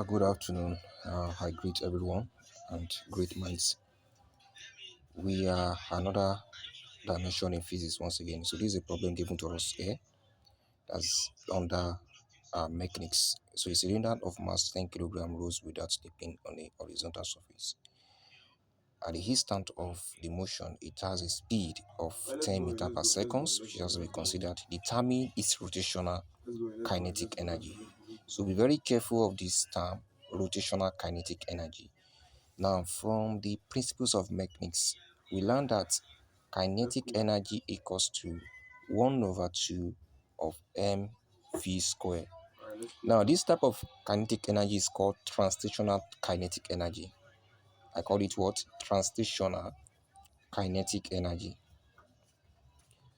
Good afternoon. I greet everyone and great minds. We are another dimension in physics once again. So this is a problem given to us here that's under mechanics. So a cylinder of mass 10 kilogram rolls without slipping on a horizontal surface. At the instant of the motion, it has a speed of 10 meters per second, which has to be considered. Determine its rotational kinetic energy. So be very careful of this term, rotational kinetic energy. Now, from the principles of mechanics, we learned that kinetic energy equals to 1 over 2 of mv square. Now, this type of kinetic energy is called translational kinetic energy. I call it what? Translational kinetic energy.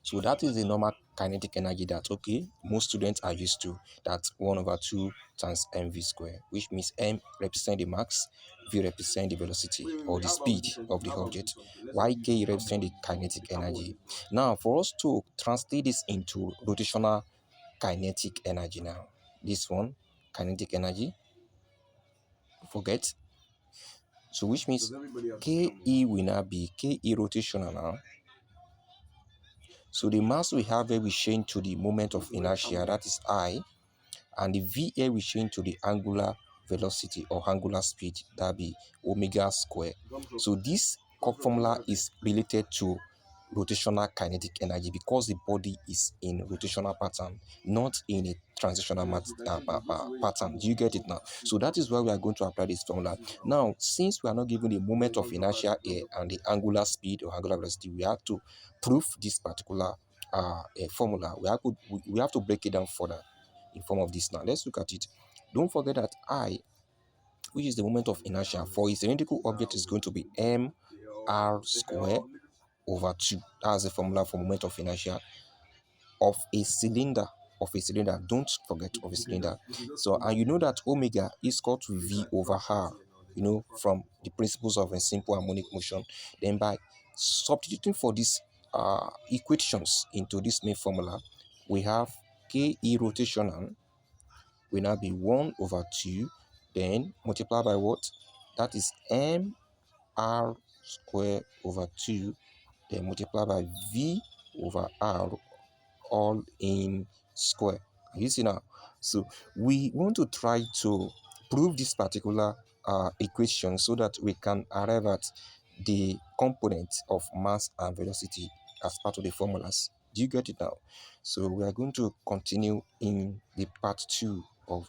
So that is the normal kinetic energy that, okay, most students are used to. That's 1 over 2 times mv square, which means m represent the mass, v represent the velocity or the speed of the object, while k represent the kinetic energy. Now, for us to translate this into rotational kinetic energy now, this one, kinetic energy, forget. So which means ke will now be ke rotational now. So the mass we have here will change to the moment of inertia, that is I, and the V here will change to the angular velocity or angular speed, that be omega square. So this formula is related to rotational kinetic energy because the body is in rotational pattern, not in a transitional pattern. Do you get it now? So that is why we are going to apply this formula. Now, since we are not given the moment of inertia here and the angular speed or angular velocity, we have to prove this particular formula. We have to break it down further in form of this. Now let's look at it. Don't forget that I, which is the moment of inertia for a cylindrical object, is going to be mr square over 2. That's the formula for moment of inertia of a cylinder. Don't forget, of a cylinder. So, and you know that omega is equal to v over r, from the principles of a simple harmonic motion. Then by substituting for these equations into this main formula, we have ke rotational will now be 1 over 2, then multiply by what? That is mr square over 2, then multiply by v over r, all in square. You see now? So we want to try to prove this particular equation so that we can arrive at the components of mass and velocity as part of the formulas. Do you get it now? So we are going to continue in the part 2 of